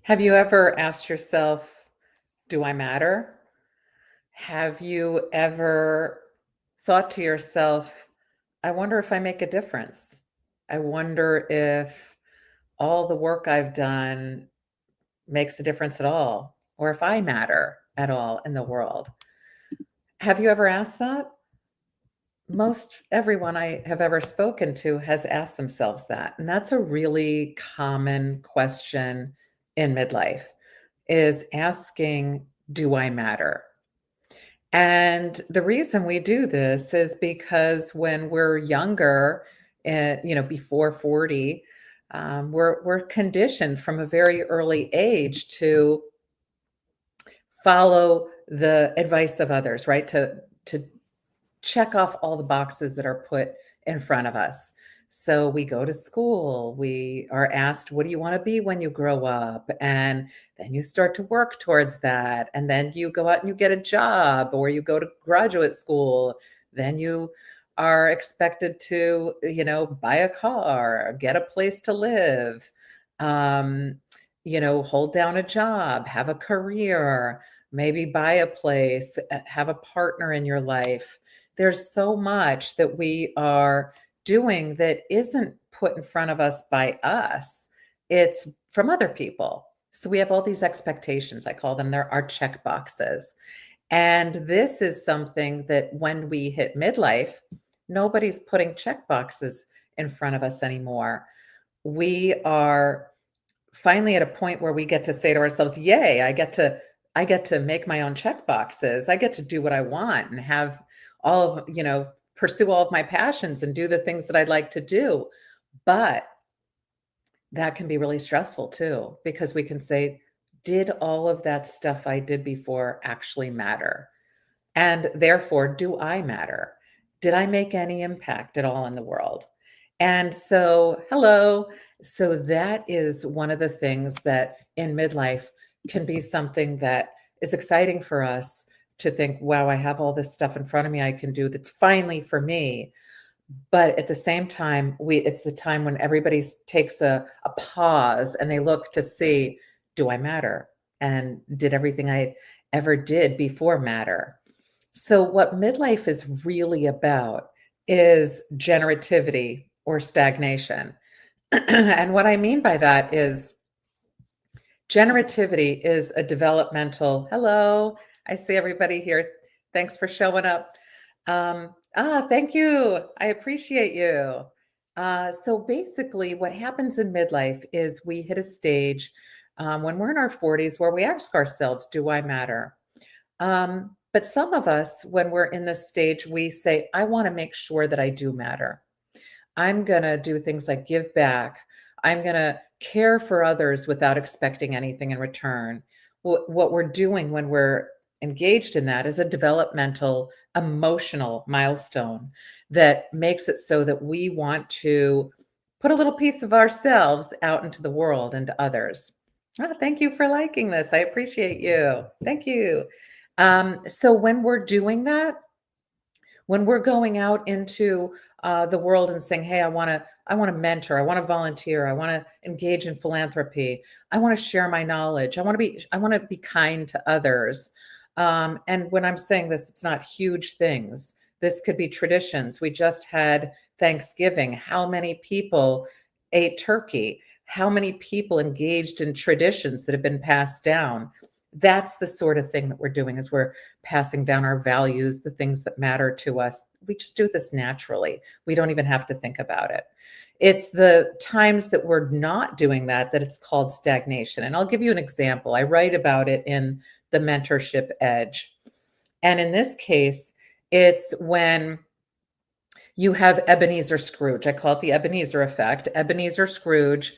Have you ever asked yourself, do I matter? Have you ever thought to yourself, I wonder if I make a difference? I wonder if all the work I've done makes a difference at all, or if I matter at all in the world. Have you ever asked that? Most everyone I have ever spoken to has asked themselves that. And that's a really common question in midlife is asking, do I matter? And the reason we do this is because when we're younger, before 40, we're conditioned from a very early age to follow the advice of others, right? To check off all the boxes that are put in front of us. So we go to school, we are asked, what do you want to be when you grow up? And then you start to work towards that. And then you go out and you get a job or you go to graduate school. Then you are expected to, buy a car, get a place to live, um, hold down a job, have a career, maybe buy a place, have a partner in your life. There's so much that we are doing that isn't put in front of us by us. It's from other people. So we have all these expectations. I call them they're our check boxes. And this is something that when we hit midlife, nobody's putting check boxes in front of us anymore. We are finally at a point where we get to say to ourselves, "Yay, I get to make my own check boxes. I get to do what I want and have all of, pursue all of my passions and do the things that I'd like to do." But that can be really stressful too, because we can say, "Did all of that stuff I did before actually matter? And therefore, do I matter? Did I make any impact at all in the world?" And so, hello. So that is one of the things that in midlife can be something that is exciting for us to think, wow, I have all this stuff in front of me I can do that's finally for me. But at the same time, it's the time when everybody takes a pause and they look to see, do I matter? And did everything I ever did before matter? So, what midlife is really about is generativity or stagnation. And what I mean by that is generativity is a developmental, hello, I see everybody here. Thanks for showing up. Thank you. I appreciate you. So basically, what happens in midlife is we hit a stage when we're in our 40s where we ask ourselves, do I matter? But some of us, when we're in this stage, we say, I want to make sure that I do matter. I'm going to do things like give back. I'm going to care for others without expecting anything in return. What we're doing when we're engaged in that is a developmental, emotional milestone that makes it so that we want to put a little piece of ourselves out into the world and to others. Thank you for liking this. I appreciate you. Thank you. So when we're doing that, when we're going out into the world and saying, "Hey, I want to mentor, I want to volunteer, I want to engage in philanthropy, I want to share my knowledge, I want to be kind to others." And when I'm saying this, it's not huge things. This could be traditions. We just had Thanksgiving. How many people ate turkey? How many people engaged in traditions that have been passed down? That's the sort of thing that we're doing is we're passing down our values, the things that matter to us. We just do this naturally. We don't even have to think about it. It's the times that we're not doing that that it's called stagnation. And I'll give you an example. I write about it in the Mentorship Edge. And in this case, it's when you have Ebenezer Scrooge. I call it the Ebenezer effect. Ebenezer Scrooge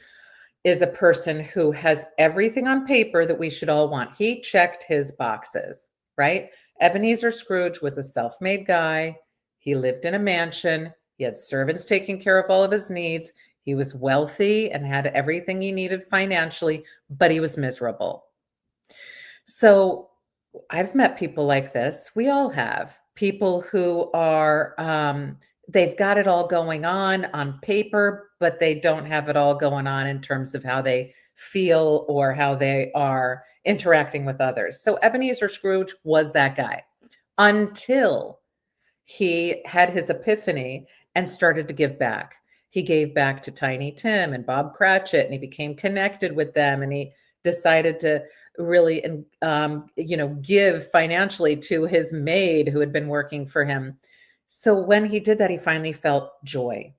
is a person who has everything on paper that we should all want. He checked his boxes, right? Ebenezer Scrooge was a self made guy. He lived in a mansion. He had servants taking care of all of his needs. He was wealthy and had everything he needed financially, but he was miserable. So I've met people like this. We all have people who are, they've got it all going on paper, but they don't have it all going on in terms of how they feel or how they are interacting with others. So Ebenezer Scrooge was that guy until he had his epiphany and started to give back. He gave back to Tiny Tim and Bob Cratchit, and he became connected with them, and he decided to really, give financially to his maid who had been working for him. So when he did that, he finally felt joy.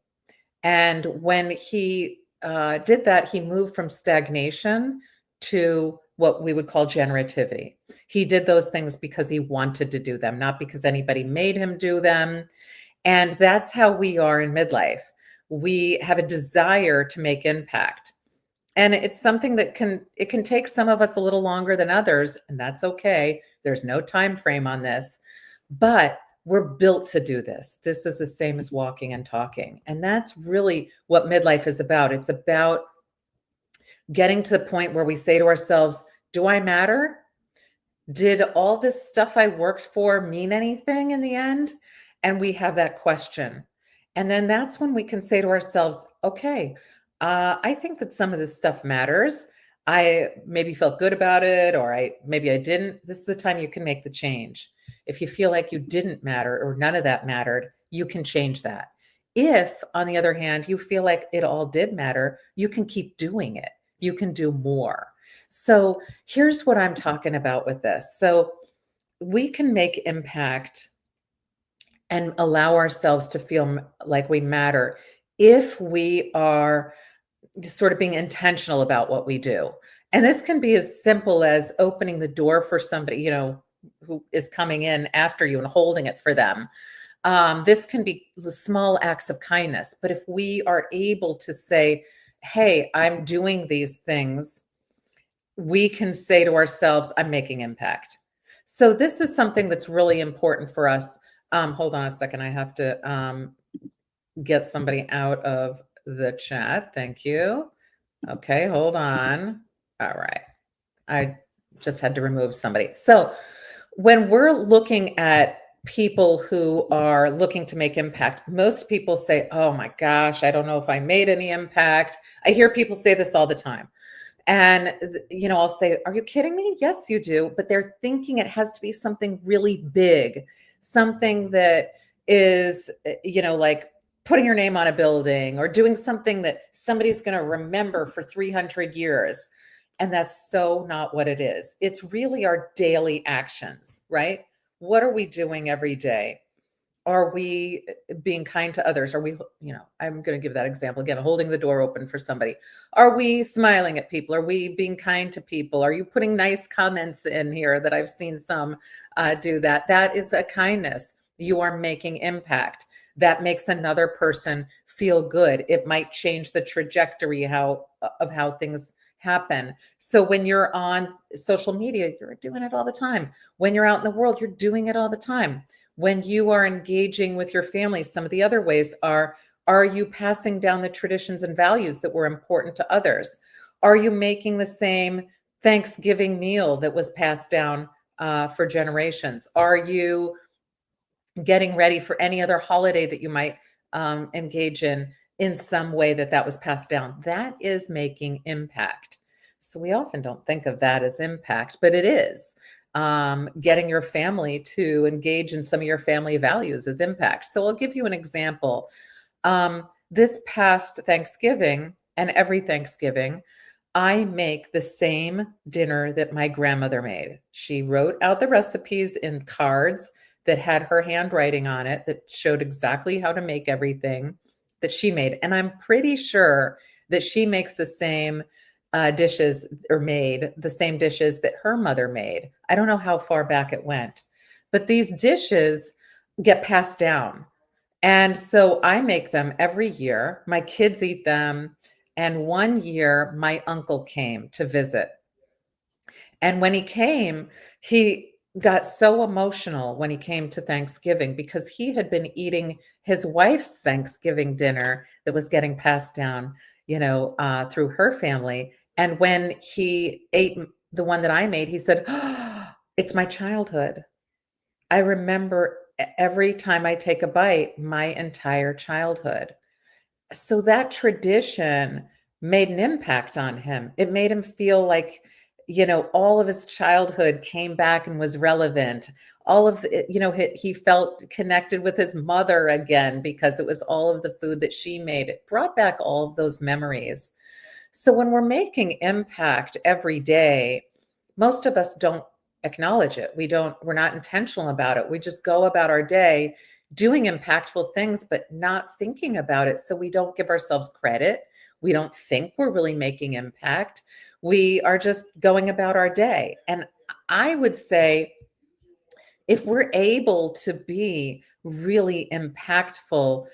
And when he did that, he moved from stagnation to what we would call generativity. He did those things because he wanted to do them, not because anybody made him do them. And that's how we are in midlife. We have a desire to make impact. And it's something that can take some of us a little longer than others, and that's okay. There's no time frame on this. But we're built to do this. This is the same as walking and talking. And that's really what midlife is about. It's about getting to the point where we say to ourselves, do I matter? Did all this stuff I worked for mean anything in the end? And we have that question. And then that's when we can say to ourselves, okay, I think that some of this stuff matters. I maybe felt good about it, or maybe I didn't. This is the time you can make the change. If you feel like you didn't matter or none of that mattered, you can change that. If, on the other hand, you feel like it all did matter, you can keep doing it. You can do more. So here's what I'm talking about with this. So we can make impact and allow ourselves to feel like we matter if we are sort of being intentional about what we do. And this can be as simple as opening the door for somebody, who is coming in after you and holding it for them. This can be the small acts of kindness. But if we are able to say, hey, I'm doing these things, we can say to ourselves, I'm making impact. So this is something that's really important for us. Hold on a second. I have to get somebody out of the chat. Thank you. Okay, hold on. All right. I just had to remove somebody. So when we're looking at people who are looking to make impact, most people say, oh my gosh, I don't know if I made any impact. I hear people say this all the time. And, I'll say, are you kidding me? Yes, you do. But they're thinking it has to be something really big, something that is, like putting your name on a building or doing something that somebody's going to remember for 300 years. And that's so not what it is. It's really our daily actions, right? What are we doing every day? Are we being kind to others? Are we, I'm going to give that example again, holding the door open for somebody. Are we smiling at people? Are we being kind to people? Are you putting nice comments in here that I've seen some do that? That is a kindness. You are making impact. That makes another person feel good. It might change the trajectory of how things happen. So when you're on social media, you're doing it all the time. When you're out in the world, you're doing it all the time. When you are engaging with your family, some of the other ways are you passing down the traditions and values that were important to others? Are you making the same Thanksgiving meal that was passed down for generations? Are you getting ready for any other holiday that you might engage in some way that was passed down? That is making impact. So we often don't think of that as impact, but it is. Getting your family to engage in some of your family values is impact. So I'll give you an example. This past Thanksgiving and every Thanksgiving, I make the same dinner that my grandmother made. She wrote out the recipes in cards that had her handwriting on it that showed exactly how to make everything that she made. And I'm pretty sure that she makes the same dishes or made the same dishes that her mother made. I don't know how far back it went, but these dishes get passed down. And so I make them every year. My kids eat them. And one year, my uncle came to visit. And when he came, he got so emotional when he came to Thanksgiving because he had been eating his wife's Thanksgiving dinner that was getting passed down, through her family. And when he ate the one that I made, he said, oh, it's my childhood. I remember every time I take a bite, my entire childhood. So that tradition made an impact on him. It made him feel like, all of his childhood came back and was relevant. All of it, he felt connected with his mother again because it was all of the food that she made. It brought back all of those memories. So when we're making impact every day, most of us don't acknowledge it. We're not intentional about it. We just go about our day doing impactful things, but not thinking about it. So we don't give ourselves credit. We don't think we're really making impact. We are just going about our day. And I would say if we're able to be really impactful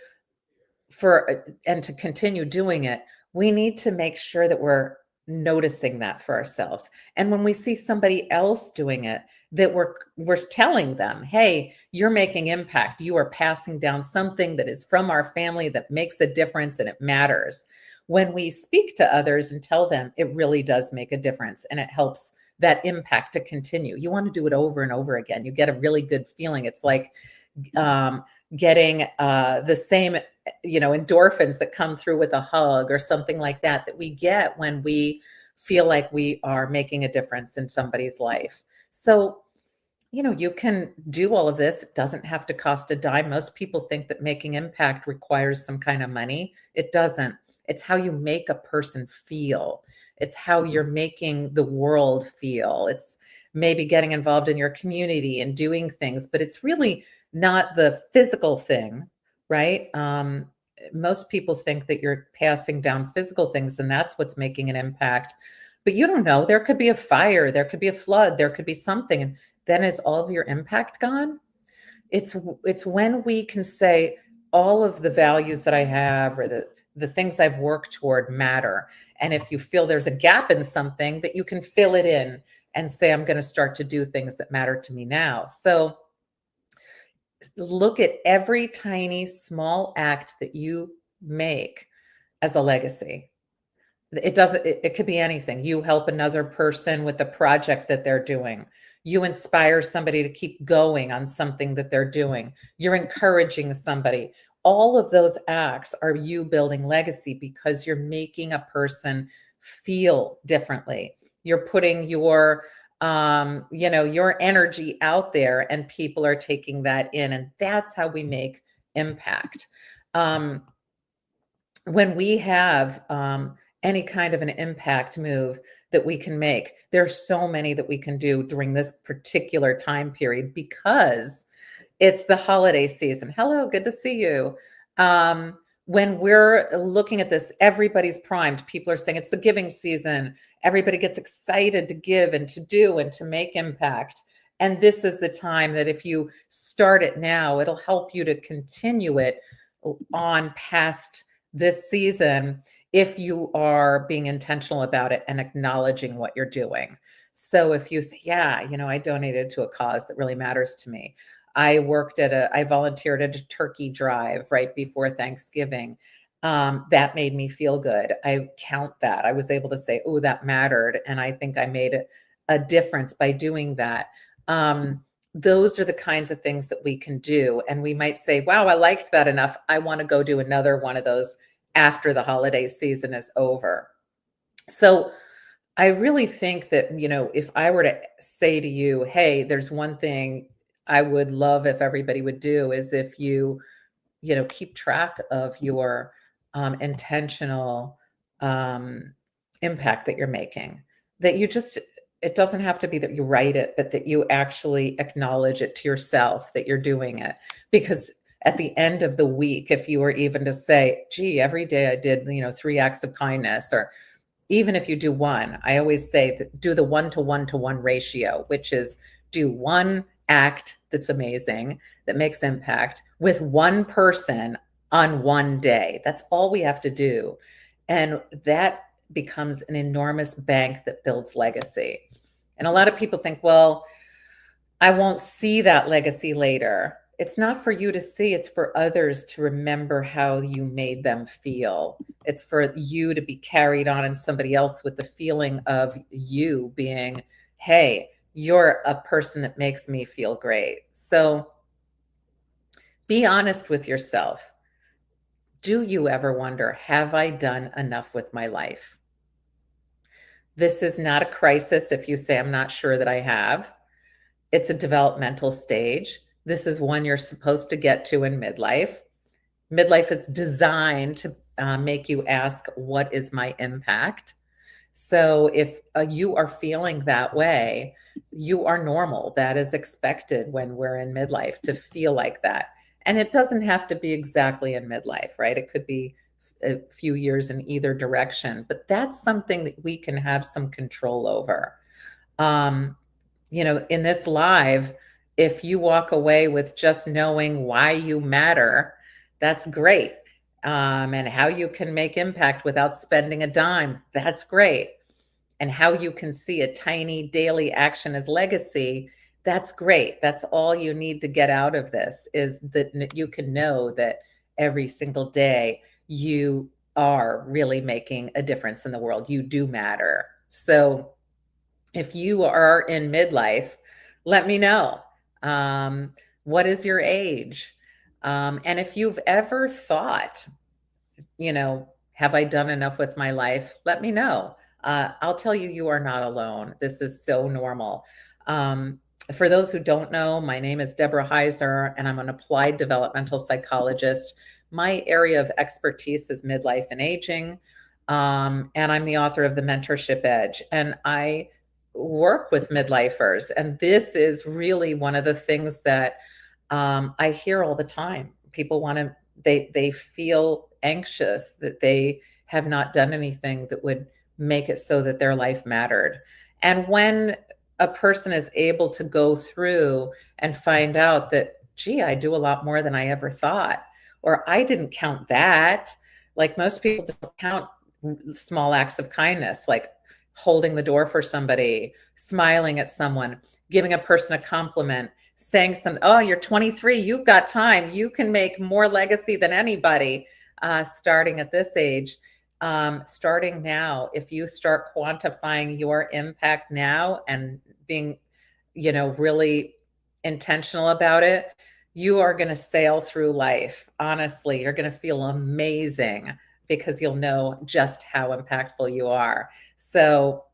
and to continue doing it, we need to make sure that we're noticing that for ourselves. And when we see somebody else doing it, that we're telling them, "Hey, you're making impact. You are passing down something that is from our family that makes a difference and it matters." When we speak to others and tell them, it really does make a difference and it helps that impact to continue. You want to do it over and over again. You get a really good feeling. It's like um, getting the same endorphins that come through with a hug or something like that that we get when we feel like we are making a difference in somebody's life. So you can do all of this. It doesn't have to cost a dime. Most people think that making impact requires some kind of money. It doesn't. It's how you make a person feel. It's how you're making the world feel. It's maybe getting involved in your community and doing things, but it's really not the physical thing, right? Most people think that you're passing down physical things and that's what's making an impact. But you don't know. There could be a fire, there could be a flood, there could be something. And then is all of your impact gone? It's when we can say all of the values that I have or the things I've worked toward matter. And if you feel there's a gap in something, that you can fill it in and say, I'm going to start to do things that matter to me now. So look at every tiny small act that you make as a legacy. It could be anything. You help another person with the project that they're doing. You inspire somebody to keep going on something that they're doing. You're encouraging somebody. All of those acts are you building legacy because you're making a person feel differently. You're putting your energy out there and people are taking that in. And that's how we make impact. When we have any kind of an impact move that we can make, there's so many that we can do during this particular time period because it's the holiday season. Hello, good to see you. When we're looking at this, everybody's primed. People are saying it's the giving season. Everybody gets excited to give and to do and to make impact. And this is the time that if you start it now, it'll help you to continue it on past this season if you are being intentional about it and acknowledging what you're doing. So if you say, yeah, I donated to a cause that really matters to me. I volunteered at a turkey drive right before Thanksgiving. That made me feel good. I count that. I was able to say, oh, that mattered. And I think I made a difference by doing that. Those are the kinds of things that we can do. And we might say, wow, I liked that enough. I want to go do another one of those after the holiday season is over. So I really think that, if I were to say to you, hey, there's one thing I would love if everybody would do is if keep track of your intentional impact that you're making, that it doesn't have to be that you write it, but that you actually acknowledge it to yourself that you're doing it. Because at the end of the week, if you were even to say, gee, every day I did, 3 acts of kindness, or even if you do one, I always say that do the 1-to-1-to-1 ratio, which is do one act that's amazing, that makes impact with one person on one day. That's all we have to do. And that becomes an enormous bank that builds legacy. And a lot of people think, well, I won't see that legacy later. It's not for you to see, it's for others to remember how you made them feel. It's for you to be carried on and somebody else with the feeling of you being, hey, you're a person that makes me feel great. So be honest with yourself. Do you ever wonder, have I done enough with my life? This is not a crisis if you say, I'm not sure that I have. It's a developmental stage. This is one you're supposed to get to in midlife. Midlife is designed to make you ask, what is my impact? So if you are feeling that way, you are normal. That is expected when we're in midlife to feel like that. And it doesn't have to be exactly in midlife, right? It could be a few years in either direction, but that's something that we can have some control over. Um, in this live, if you walk away with just knowing why you matter, that's great. And how you can make impact without spending a dime, that's great. And how you can see a tiny daily action as legacy, that's great. That's all you need to get out of this, is that you can know that every single day you are really making a difference in the world. You do matter. So if you are in midlife, let me know. Um, what is your age? And if you've ever thought, have I done enough with my life? Let me know. I'll tell you, you are not alone. This is so normal. Um, for those who don't know, my name is Deborah Heiser, and I'm an applied developmental psychologist. My area of expertise is midlife and aging. And I'm the author of The Mentorship Edge. And I work with midlifers. And this is really one of the things that I hear all the time. People want to, they feel anxious that they have not done anything that would make it so that their life mattered. And when a person is able to go through and find out that, gee, I do a lot more than I ever thought, or I didn't count that. Like most people don't count small acts of kindness, like holding the door for somebody, smiling at someone, giving a person a compliment, saying something, oh, you're 23, you've got time, you can make more legacy than anybody, starting at this age. Starting now, if you start quantifying your impact now and being, really intentional about it, you are going to sail through life. Honestly, you're going to feel amazing because you'll know just how impactful you are. So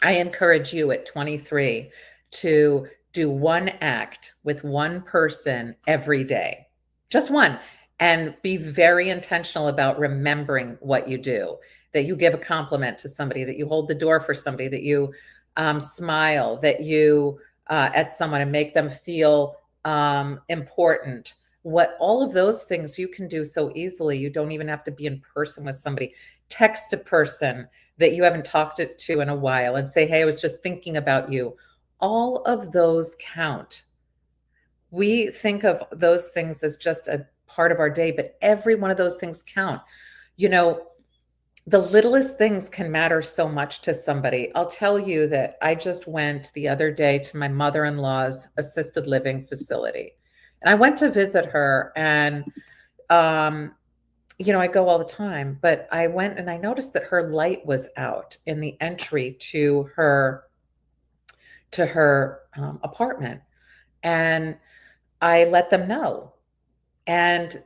I encourage you at 23 to do one act with one person every day, just one, and be very intentional about remembering what you do, that you give a compliment to somebody, that you hold the door for somebody, that you smile, that you at someone and make them feel important. What all of those things you can do so easily. You don't even have to be in person with somebody. Text a person that you haven't talked to in a while and say, hey, I was just thinking about you. All of those count. We think of those things as just a part of our day, but every one of those things count. The littlest things can matter so much to somebody. I'll tell you that I just went the other day to my mother-in-law's assisted living facility. And I went to visit her, and I go all the time, but I went and I noticed that her light was out in the entry to her apartment, and I let them know. And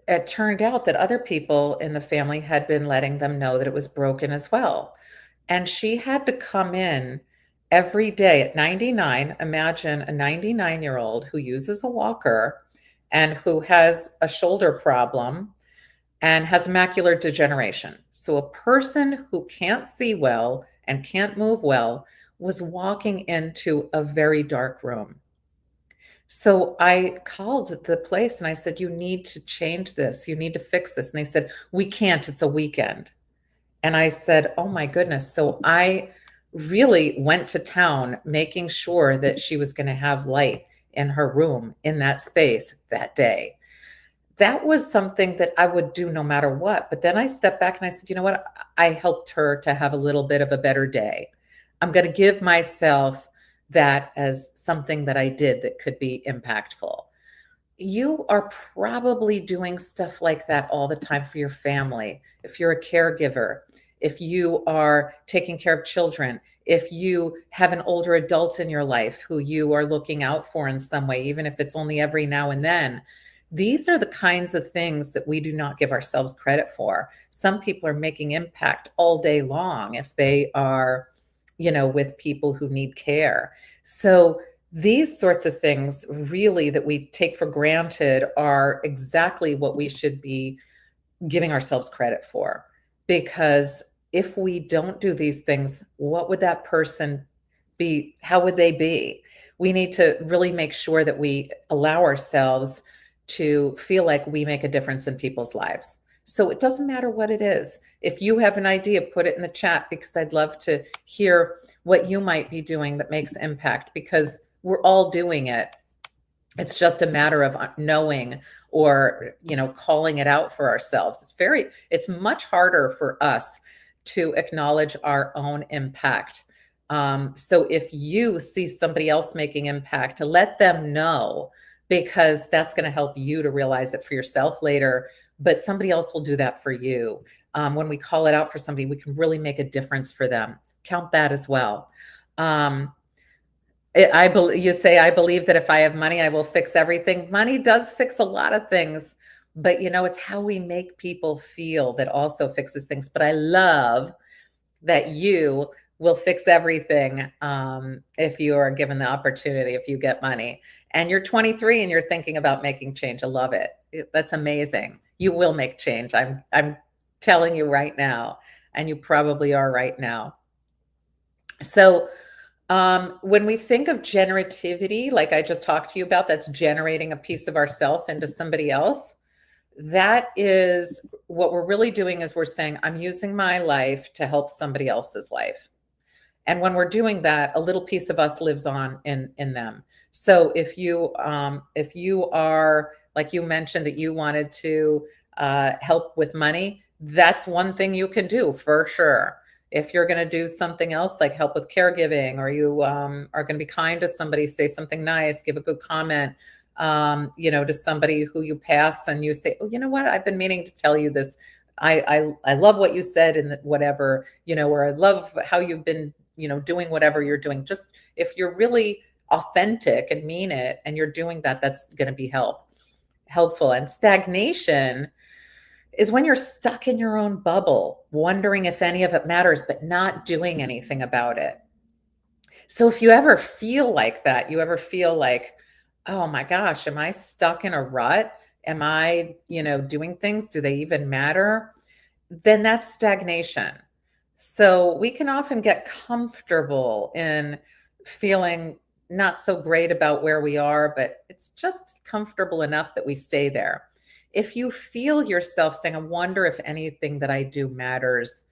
it turned out that other people in the family had been letting them know that it was broken as well. And she had to come in every day at 99. Imagine a 99-year-old who uses a walker and who has a shoulder problem and has macular degeneration. So a person who can't see well and can't move well was walking into a very dark room. So I called the place and I said, you need to change this. You need to fix this. And they said, we can't, it's a weekend. And I said, oh my goodness. So I really went to town making sure that she was going to have light in her room in that space that day. That was something that I would do no matter what. But then I stepped back and I said, you know what? I helped her to have a little bit of a better day. I'm going to give myself that as something that I did that could be impactful. You are probably doing stuff like that all the time for your family. If you're a caregiver, if you are taking care of children, if you have an older adult in your life who you are looking out for in some way, even if it's only every now and then, These are the kinds of things that we do not give ourselves credit for. Some people are making impact all day long if they are, with people who need care. So these sorts of things really that we take for granted are exactly what we should be giving ourselves credit for. Because if we don't do these things, what would that person be? How would they be? We need to really make sure that we allow ourselves to feel like we make a difference in people's lives. So it doesn't matter what it is. If you have an idea, put it in the chat because I'd love to hear what you might be doing that makes impact, because we're all doing it. It's just a matter of knowing or, calling it out for ourselves. It's much harder for us to acknowledge our own impact. So if you see somebody else making impact, to let them know, because that's going to help you to realize it for yourself later. But somebody else will do that for you. When we call it out for somebody, we can really make a difference for them. Count that as well. You say, I believe that if I have money, I will fix everything. Money does fix a lot of things, but it's how we make people feel that also fixes things. But I love that you will fix everything if you are given the opportunity, if you get money. And you're 23 and you're thinking about making change. I love it. That's amazing. You will make change. I'm telling you right now, and you probably are right now. So when we think of generativity, like I just talked to you about, that's generating a piece of ourself into somebody else. That is what we're really doing, is we're saying, I'm using my life to help somebody else's life. And when we're doing that, a little piece of us lives on in them. So if you are, like you mentioned, that you wanted to help with money, that's one thing you can do for sure. If you're going to do something else, like help with caregiving, or you are going to be kind to somebody, say something nice, give a good comment, to somebody who you pass and you say, oh, you know what? I've been meaning to tell you this. I love what you said, and whatever, or I love how you've been, doing whatever you're doing. Just if you're really authentic and mean it, and you're doing that, that's going to be helpful. And stagnation is when you're stuck in your own bubble, wondering if any of it matters, but not doing anything about it. So if you ever feel like that, you ever feel like, oh my gosh, am I stuck in a rut? Am I, doing things? Do they even matter? Then that's stagnation. So we can often get comfortable in feeling not so great about where we are, but it's just comfortable enough that we stay there. If you feel yourself saying, I wonder if anything that I do matters,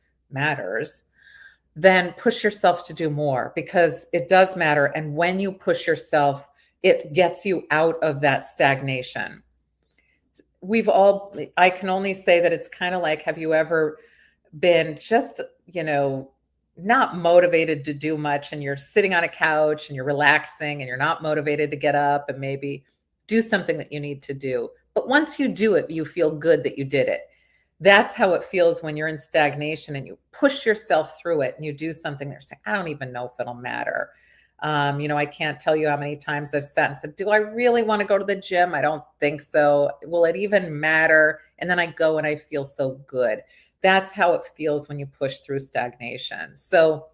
then push yourself to do more, because it does matter. And when you push yourself, it gets you out of that stagnation. I can only say that it's kind of like, have you ever been just, not motivated to do much, and you're sitting on a couch and you're relaxing and you're not motivated to get up and maybe do something that you need to do. But once you do it, you feel good that you did it. That's how it feels when you're in stagnation and you push yourself through it and you do something that you're saying, I don't even know if it'll matter. I can't tell you how many times I've sat and said, do I really want to go to the gym? I don't think so. Will it even matter? And then I go and I feel so good. That's how it feels when you push through stagnation. So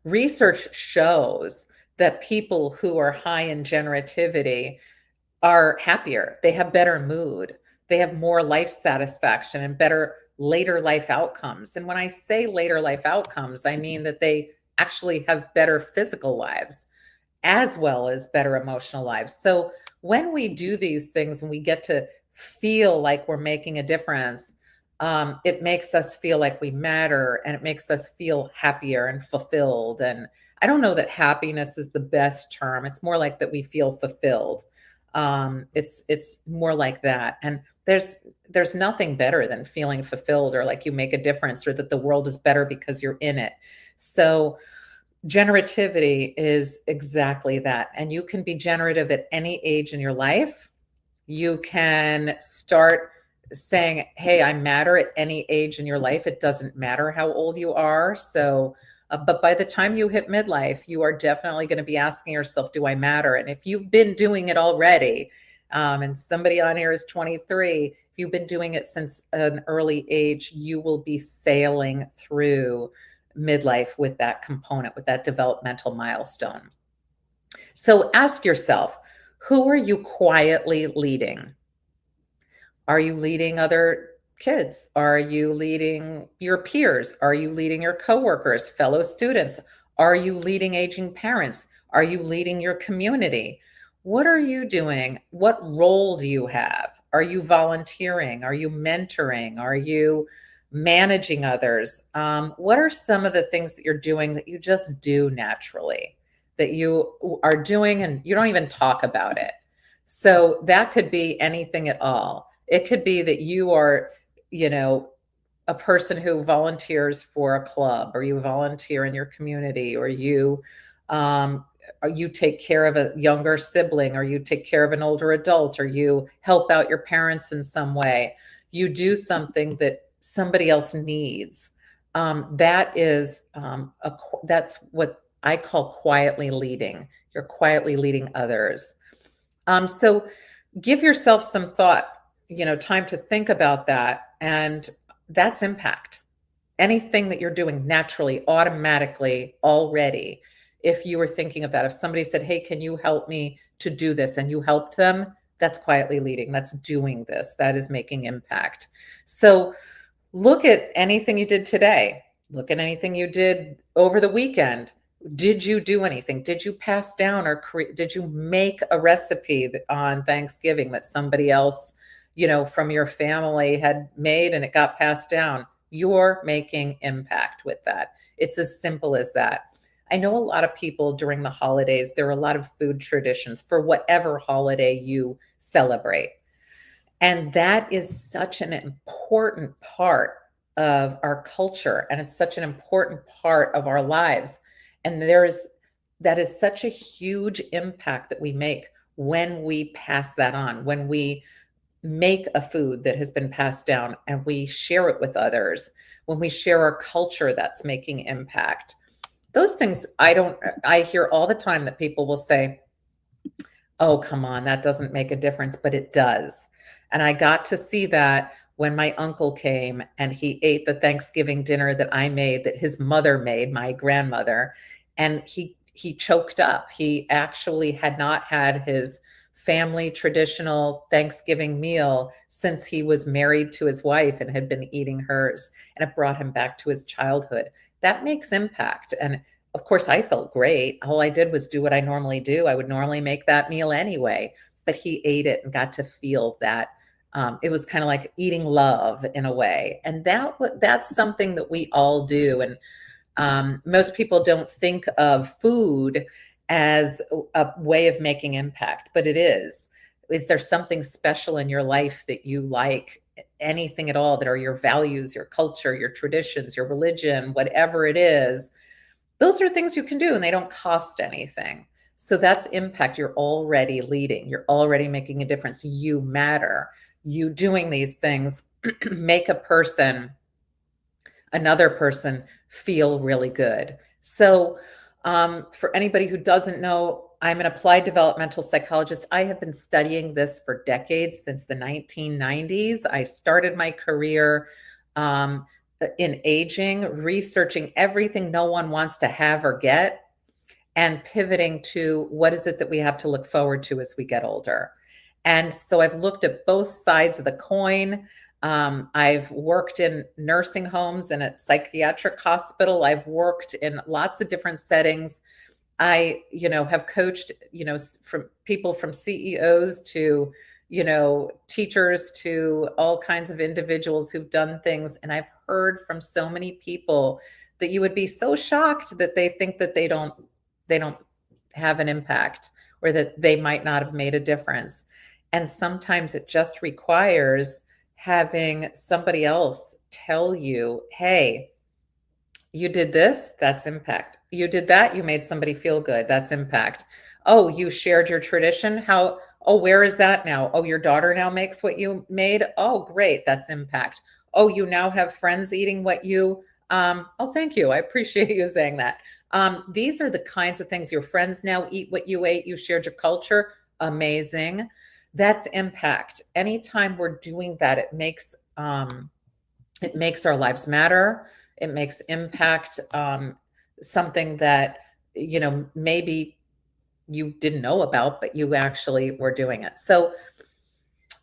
research shows that people who are high in generativity are happier. They have better mood. They have more life satisfaction and better later life outcomes. And when I say later life outcomes, I mean that they actually have better physical lives as well as better emotional lives. So when we do these things and we get to feel like we're making a difference, it makes us feel like we matter, and it makes us feel happier and fulfilled. And I don't know that happiness is the best term. It's more like that we feel fulfilled. It's more like that. And there's nothing better than feeling fulfilled, or like you make a difference, or that the world is better because you're in it. So generativity is exactly that. And you can be generative at any age in your life. You can start saying, hey, I matter at any age in your life. It doesn't matter how old you are. So, but by the time you hit midlife, you are definitely going to be asking yourself, do I matter? And if you've been doing it already, and somebody on here is 23. If you've been doing it since an early age, you will be sailing through midlife with that component, with that developmental milestone. So ask yourself, who are you quietly leading? Are you leading other kids? Are you leading your peers? Are you leading your coworkers, fellow students? Are you leading aging parents? Are you leading your community? What are you doing? What role do you have? Are you volunteering? Are you mentoring? Are you managing others? What are some of the things that you're doing that you just do naturally, that you are doing and you don't even talk about it? So that could be anything at all. It could be that you are, you know, a person who volunteers for a club, or you volunteer in your community, or you take care of a younger sibling, or you take care of an older adult, or you help out your parents in some way. You do something that somebody else needs. That's what I call quietly leading. You're quietly leading others. So give yourself some thought, time to think about that. And that's impact. Anything that you're doing naturally, automatically, already, if you were thinking of that, if somebody said, hey, can you help me to do this? And you helped them, that's quietly leading. That's doing this. That is making impact. So look at anything you did today. Look at anything you did over the weekend. Did you do anything? Did you pass down or did you make a recipe on Thanksgiving that somebody else, from your family had made and it got passed down? You're making impact with that. It's as simple as that. I know a lot of people during the holidays, there are a lot of food traditions for whatever holiday you celebrate. And that is such an important part of our culture, and it's such an important part of our lives. And that is such a huge impact that we make when we pass that on, when we make a food that has been passed down and we share it with others, when we share our culture that's making impact. Those things I hear all the time that people will say, oh, come on, that doesn't make a difference, but it does. And I got to see that when my uncle came and he ate the Thanksgiving dinner that I made, that his mother made, my grandmother, and he choked up. He actually had not had his family traditional Thanksgiving meal since he was married to his wife and had been eating hers, and it brought him back to his childhood. That makes impact. And of course, I felt great. All I did was do what I normally do. I would normally make that meal anyway, but he ate it and got to feel that. It was kind of like eating love in a way. And that's something that we all do. And most people don't think of food as a way of making impact, but it is. Is there something special in your life that you like? Anything at all that are your values, your culture, your traditions, your religion, whatever it is, those are things you can do and they don't cost anything. So that's impact. You're already leading. You're already making a difference. You matter. You doing these things make another person feel really good. So for anybody who doesn't know, I'm an applied developmental psychologist. I have been studying this for decades, since the 1990s. I started my career in aging, researching everything no one wants to have or get, and pivoting to what is it that we have to look forward to as we get older. And so I've looked at both sides of the coin. I've worked in nursing homes and at psychiatric hospital. I've worked in lots of different settings. I, have coached, from people from CEOs to, teachers to all kinds of individuals who've done things. And I've heard from so many people that you would be so shocked that they think that they don't have an impact, or that they might not have made a difference. And sometimes it just requires having somebody else tell you, hey, you did this, that's impact. You did that, you made somebody feel good, that's impact. Oh, you shared your tradition. Where is that now? Oh, your daughter now makes what you made. Oh, great, that's impact. Oh, you now have friends eating what you, oh, thank you. I appreciate you saying that. These are the kinds of things. Your friends now eat what you ate. You shared your culture. Amazing. That's impact. Anytime we're doing that, it makes our lives matter. It makes impact something that, maybe you didn't know about, but you actually were doing it. So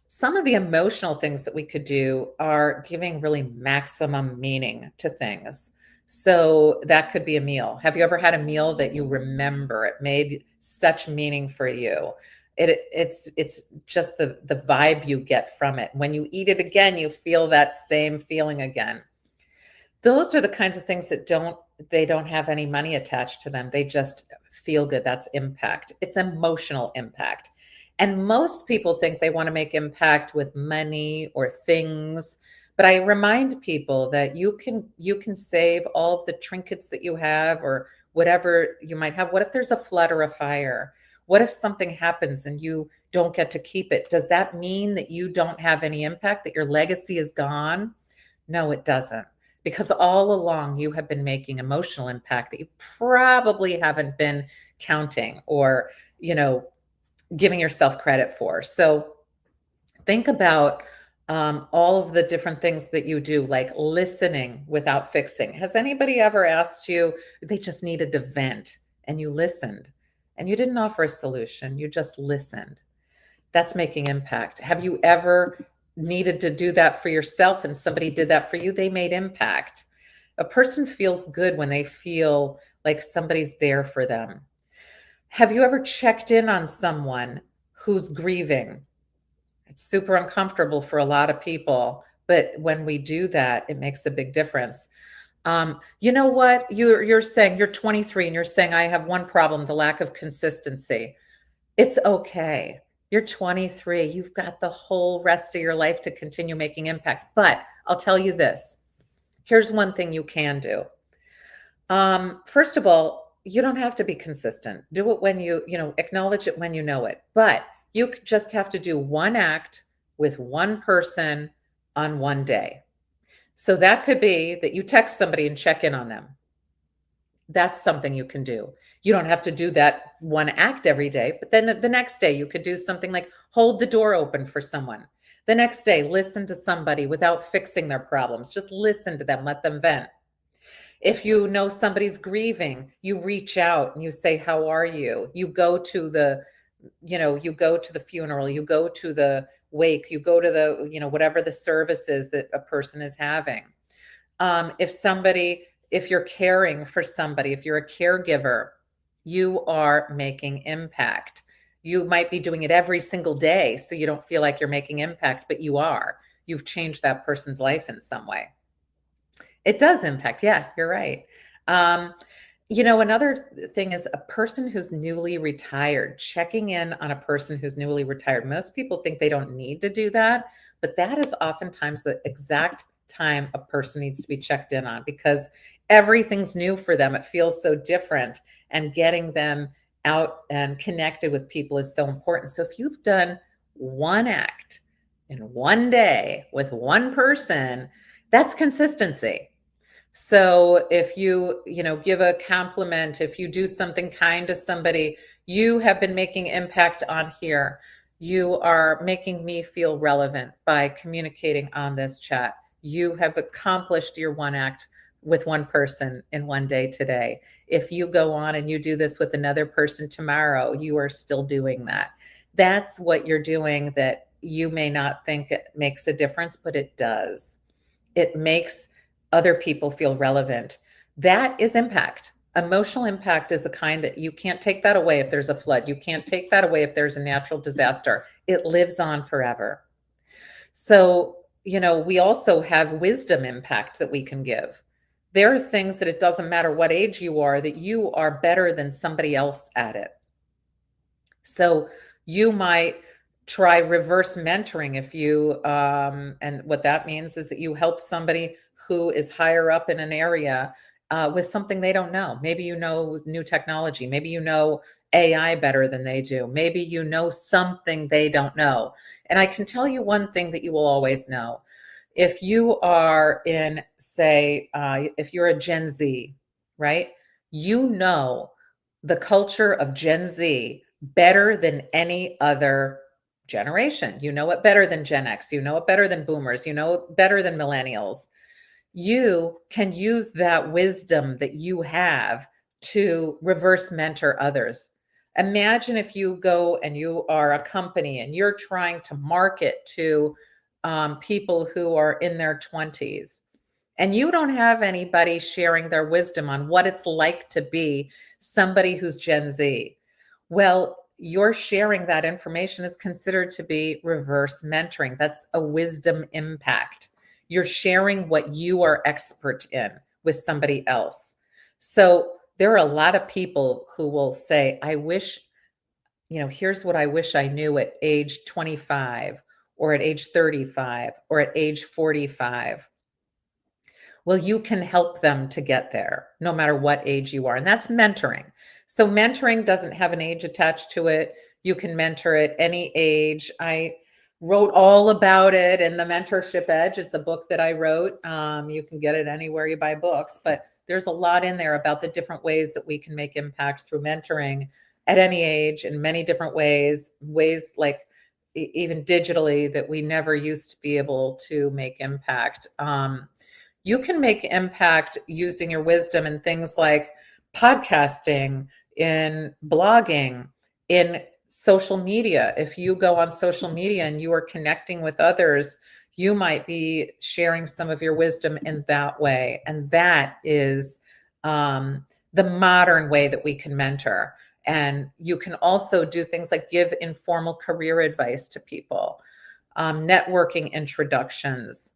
some of the emotional things that we could do are giving really maximum meaning to things. So that could be a meal. Have you ever had a meal that you remember? It made such meaning for you. It's just the vibe you get from it. When you eat it again, you feel that same feeling again. Those are the kinds of things that don't have any money attached to them. They just feel good. That's impact. It's emotional impact. And most people think they want to make impact with money or things, but I remind people that you can save all of the trinkets that you have or whatever you might have. What if there's a flood or a fire? What if something happens and you don't get to keep it? Does that mean that you don't have any impact, that your legacy is gone? No, it doesn't. Because all along you have been making emotional impact that you probably haven't been counting or, you know, giving yourself credit for. So think about all of the different things that you do, like listening without fixing. Has anybody ever asked you, they just needed to vent and you listened and you didn't offer a solution, you just listened? That's making impact. Have you ever needed to do that for yourself and somebody did that for you? They made impact. A person feels good when they feel like somebody's there for them. Have you ever checked in on someone who's grieving? It's super uncomfortable for a lot of people, but when we do that, it makes a big difference. You know what? You're saying you're 23 and you're saying I have one problem, the lack of consistency. It's okay. You're 23. You've got the whole rest of your life to continue making impact. But I'll tell you this. Here's one thing you can do. First of all, you don't have to be consistent. Do it when acknowledge it when you know it. But you just have to do one act with one person on one day. So that could be that you text somebody and check in on them. That's something you can do. You don't have to do that one act every day, but then the next day you could do something like hold the door open for someone. The next day, listen to somebody without fixing their problems. Just listen to them, let them vent. If you know somebody's grieving, you reach out and you say, "How are you?" You go to the funeral, you go to the wake, you go to the, whatever the service is that a person is having. If you're caring for somebody, if you're a caregiver, you are making impact. You might be doing it every single day, so you don't feel like you're making impact, but you are. You've changed that person's life in some way. It does impact. Yeah, you're right. Um, another thing is a person who's newly retired, checking in on a person who's newly retired. Most people think they don't need to do that, but that is oftentimes the exact time a person needs to be checked in on because everything's new for them. It feels so different, and getting them out and connected with people is so important. So if you've done one act in one day with one person, that's consistency. So if give a compliment, if you do something kind to somebody, you have been making impact on here. You are making me feel relevant by communicating on this chat. You have accomplished your one act with one person in one day today. If you go on and you do this with another person tomorrow, you are still doing that. That's what you're doing that you may not think it makes a difference, but it does. It makes other people feel relevant. That is impact. Emotional impact is the kind that you can't take that away if there's a flood. You can't take that away if there's a natural disaster. It lives on forever. So, we also have wisdom impact that we can give. There are things that it doesn't matter what age you are, that you are better than somebody else at it. So you might try reverse mentoring if and what that means is that you help somebody who is higher up in an area with something they don't know. Maybe you know new technology. Maybe you know AI better than they do. Maybe you know something they don't know. And I can tell you one thing that you will always know. If you are if you're a Gen Z, right? You know the culture of Gen Z better than any other generation. You know it better than Gen X. You know it better than boomers. You know it better than millennials. You can use that wisdom that you have to reverse mentor others. Imagine if you go and you are a company and you're trying to market to people who are in their 20s, and you don't have anybody sharing their wisdom on what it's like to be somebody who's Gen Z. Well, your sharing that information is considered to be reverse mentoring. That's a wisdom impact. You're sharing what you are expert in with somebody else. So there are a lot of people who will say, I wish, here's what I wish I knew at age 25 or at age 35 or at age 45. Well, you can help them to get there no matter what age you are. And that's mentoring. So mentoring doesn't have an age attached to it. You can mentor at any age. I wrote all about it in The Mentorship Edge. It's a book that I wrote. You can get it anywhere you buy books, but there's a lot in there about the different ways that we can make impact through mentoring at any age in many different ways like even digitally that we never used to be able to make impact. You can make impact using your wisdom in things like podcasting, in blogging, in social media. If you go on social media and you are connecting with others, you might be sharing some of your wisdom in that way. And that is the modern way that we can mentor. And you can also do things like give informal career advice to people, networking introductions.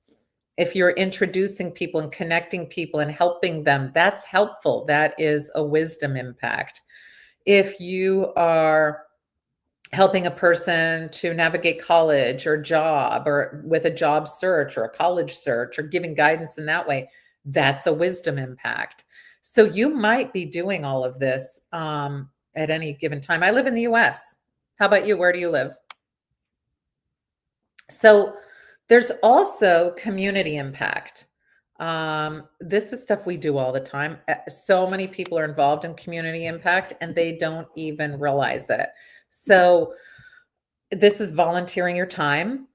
If you're introducing people and connecting people and helping them, that's helpful. That is a wisdom impact. If you are helping a person to navigate college or job or with a job search or a college search or giving guidance in that way, that's a wisdom impact. So you might be doing all of this at any given time. I live in the US. How about you? Where do you live? So there's also community impact. This is stuff we do all the time. So many people are involved in community impact and they don't even realize it. So this is volunteering your time.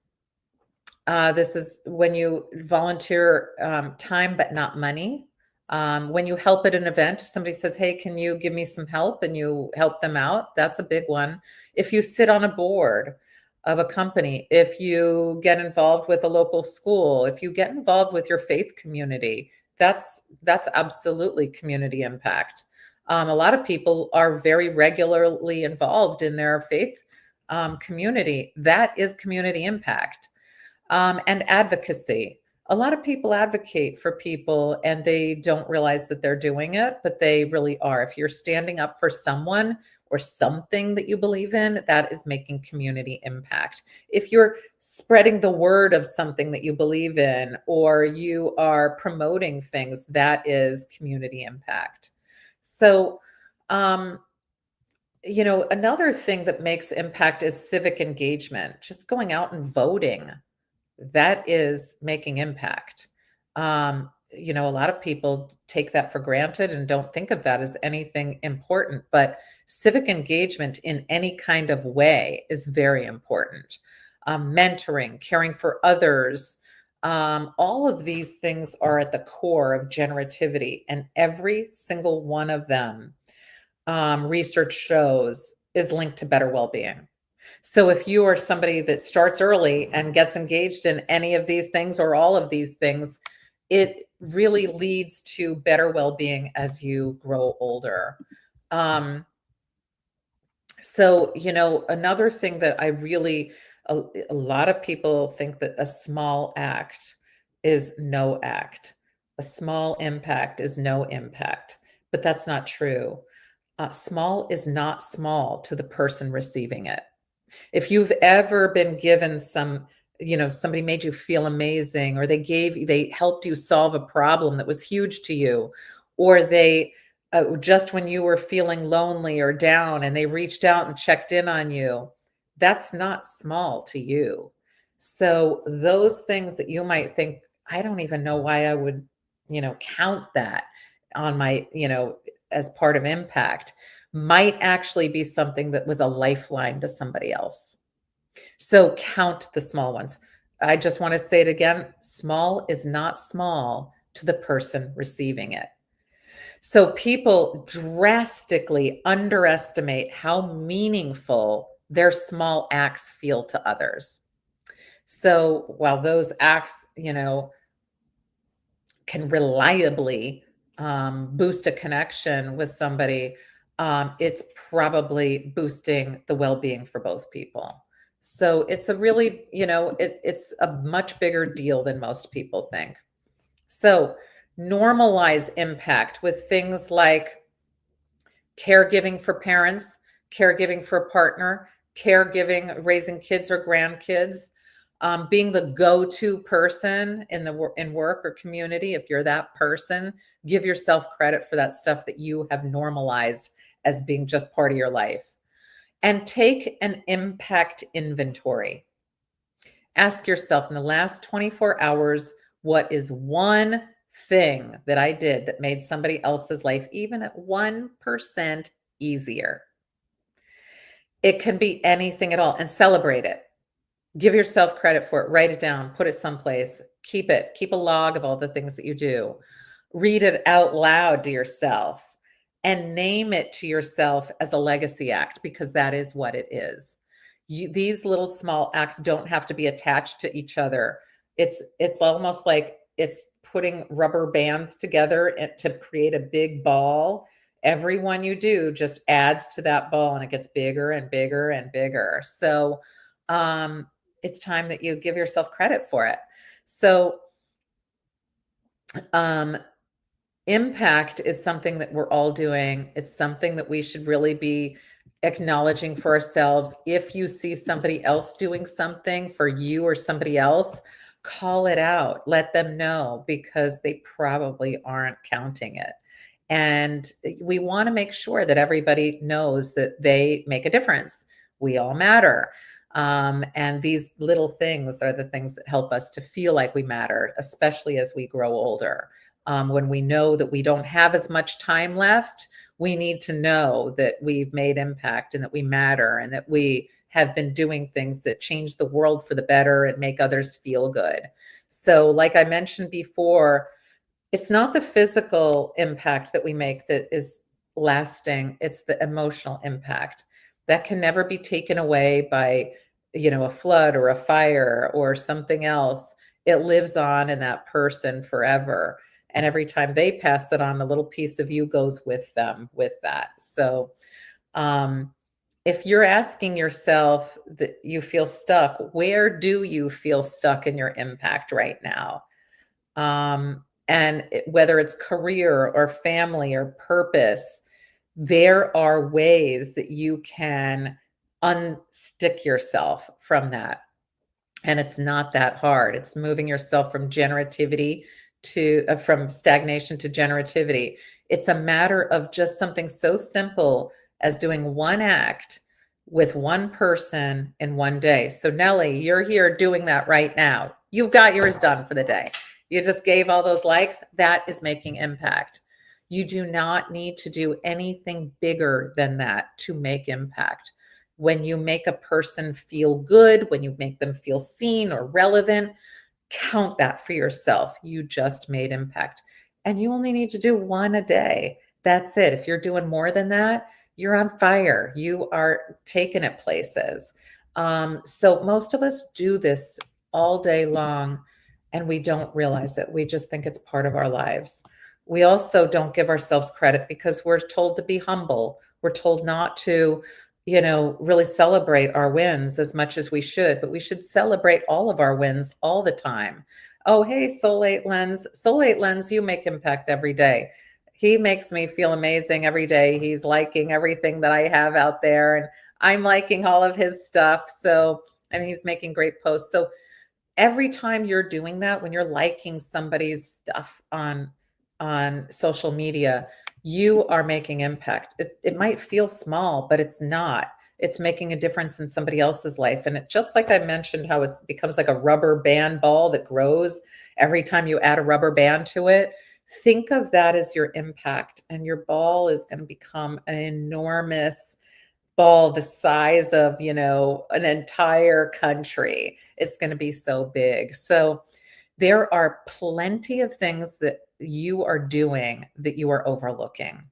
This is when you volunteer time, but not money. When you help at an event, somebody says, hey, can you give me some help? And you help them out. That's a big one. If you sit on a board of a company, if you get involved with a local school, if you get involved with your faith community, that's absolutely community impact. A lot of people are very regularly involved in their faith community. That is community impact. And advocacy. A lot of people advocate for people and they don't realize that they're doing it, but they really are. If you're standing up for someone or something that you believe in, that is making community impact. If you're spreading the word of something that you believe in, or you are promoting things, that is community impact. So, another thing that makes impact is civic engagement, just going out and voting. That is making impact. A lot of people take that for granted and don't think of that as anything important, but civic engagement in any kind of way is very important. Mentoring, caring for others, all of these things are at the core of generativity, and every single one of them, research shows, is linked to better well-being. So if you are somebody that starts early and gets engaged in any of these things or all of these things, it really leads to better well-being as you grow older. Um, another thing that a lot of people think that a small act is no act. A small impact is no impact, but that's not true. Small is not small to the person receiving it. If you've ever been given somebody made you feel amazing, or they helped you solve a problem that was huge to you, or they just when you were feeling lonely or down and they reached out and checked in on you, that's not small to you. So those things that you might think, I don't even know why I would, count that on my, as part of impact, might actually be something that was a lifeline to somebody else. So count the small ones. I just want to say it again. Small is not small to the person receiving it. So people drastically underestimate how meaningful their small acts feel to others. So while those acts, can reliably boost a connection with somebody, it's probably boosting the well-being for both people. So it's a really, it's a much bigger deal than most people think. So normalize impact with things like caregiving for parents, caregiving for a partner, caregiving, raising kids or grandkids, being the go-to person in work or community. If you're that person, give yourself credit for that stuff that you have normalized as being just part of your life. And take an impact inventory. Ask yourself in the last 24 hours, what is one thing that I did that made somebody else's life even at 1% easier? It can be anything at all, and celebrate it. Give yourself credit for it. Write it down, put it someplace, keep it, keep a log of all the things that you do. Read it out loud to yourself and name it to yourself as a legacy act because that is what it is. These little small acts don't have to be attached to each other. It's almost like it's putting rubber bands together to create a big ball. Every one you do just adds to that ball and it gets bigger and bigger and bigger. So um, it's time that you give yourself credit for it. So um, impact is something that we're all doing. It's something that we should really be acknowledging for ourselves. If you see somebody else doing something for you or somebody else, call it out. Let them know because they probably aren't counting it. And we want to make sure that everybody knows that they make a difference. We all matter. And these little things are the things that help us to feel like we matter, especially as we grow older. When we know that we don't have as much time left, we need to know that we've made impact and that we matter and that we have been doing things that change the world for the better and make others feel good. So, like I mentioned before, it's not the physical impact that we make that is lasting, it's the emotional impact. That can never be taken away by, a flood or a fire or something else. It lives on in that person forever. And every time they pass it on, a little piece of you goes with them with that. So, um, if you're asking yourself that you feel stuck, where do you feel stuck in your impact right now? Whether it's career or family or purpose, there are ways that you can unstick yourself from that. And it's not that hard. It's moving yourself from from stagnation to generativity. It's a matter of just something so simple as doing one act with one person in one day. So Nellie, you're here doing that right now. You've got yours done for the day. You just gave all those likes. That is making impact. You do not need to do anything bigger than that to make impact. When you make a person feel good, when you make them feel seen or relevant, count that for yourself. You just made impact. And you only need to do one a day. That's it. If you're doing more than that, you're on fire. You are taking it places. So most of us do this all day long and we don't realize it. We just think it's part of our lives. We also don't give ourselves credit because we're told to be humble. We're told not to, really celebrate our wins as much as we should, but we should celebrate all of our wins all the time. Oh, hey, Soul 8 Lens. Soul 8 Lens, you make impact every day. He makes me feel amazing every day. He's liking everything that I have out there, and I'm liking all of his stuff. So, and he's making great posts. So, every time you're doing that, when you're liking somebody's stuff on social media, you are making impact. It might feel small, but it's not. It's making a difference in somebody else's life. And it just like I mentioned, how it becomes like a rubber band ball that grows every time you add a rubber band to it. Think of that as your impact, and your ball is going to become an enormous ball the size of, an entire country. It's going to be so big. So there are plenty of things that you are doing that you are overlooking.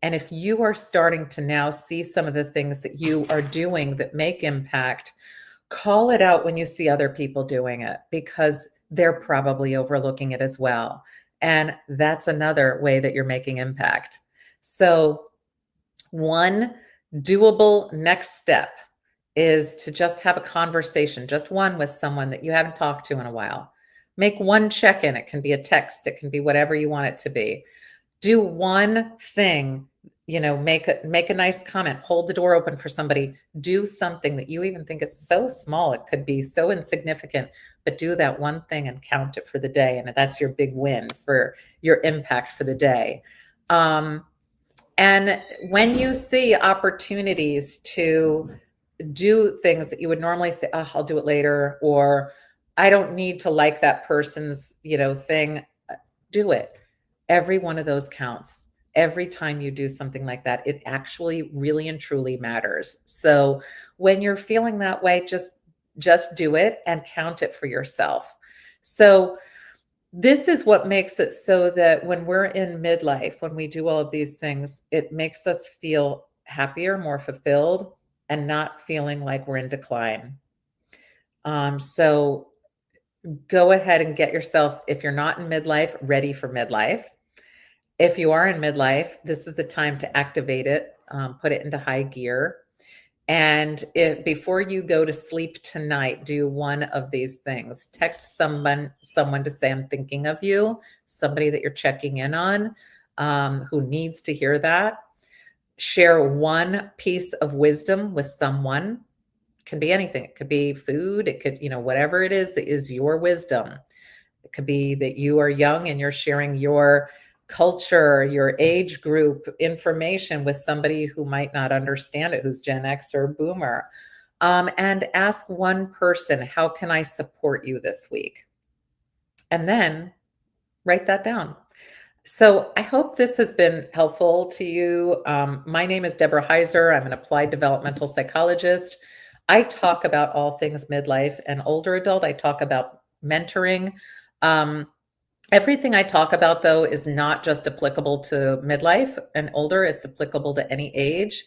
And if you are starting to now see some of the things that you are doing that make impact, call it out when you see other people doing it because they're probably overlooking it as well. And that's another way that you're making impact. So, one doable next step is to just have a conversation, just one with someone that you haven't talked to in a while. Make one check in. It can be a text, it can be whatever you want it to be. Do one thing, make a nice comment, hold the door open for somebody, do something that you even think is so small, it could be so insignificant, but do that one thing and count it for the day, and that's your big win for your impact for the day. And when you see opportunities to do things that you would normally say, "Oh, I'll do it later," or "I don't need to like that person's, thing," do it. Every one of those counts. Every time you do something like that, it actually really and truly matters. So when you're feeling that way, just do it and count it for yourself. So this is what makes it so that when we're in midlife, when we do all of these things, it makes us feel happier, more fulfilled, and not feeling like we're in decline. So go ahead and get yourself, if you're not in midlife, ready for midlife. If you are in midlife, this is the time to activate it, put it into high gear. And before you go to sleep tonight, do one of these things. Text someone to say, I'm thinking of you, somebody that you're checking in on, who needs to hear that. Share one piece of wisdom with someone. It can be anything. It could be food. It could, whatever it is that is your wisdom. It could be that you are young and you're sharing your culture, your age group information with somebody who might not understand it, who's Gen X or Boomer. And ask one person, how can I support you this week? And then write that down. So I hope this has been helpful to you. My name is Deborah Heiser. I'm an applied developmental psychologist. I talk about all things midlife and older adult. I talk about mentoring. Everything I talk about, though, is not just applicable to midlife and older, it's applicable to any age.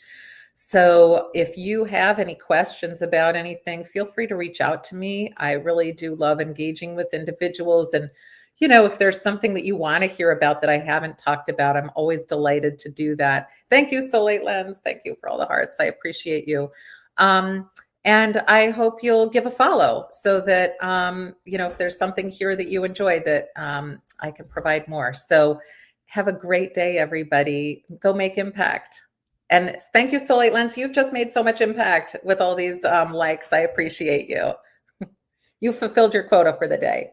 So if you have any questions about anything, feel free to reach out to me. I really do love engaging with individuals. And, if there's something that you want to hear about that I haven't talked about, I'm always delighted to do that. Thank you, Solate Lens. Thank you for all the hearts. I appreciate you. And I hope you'll give a follow so that, if there's something here that you enjoy that I can provide more. So have a great day, everybody. Go make impact. And thank you, Solate Lens. You've just made so much impact with all these likes. I appreciate you. You fulfilled your quota for the day.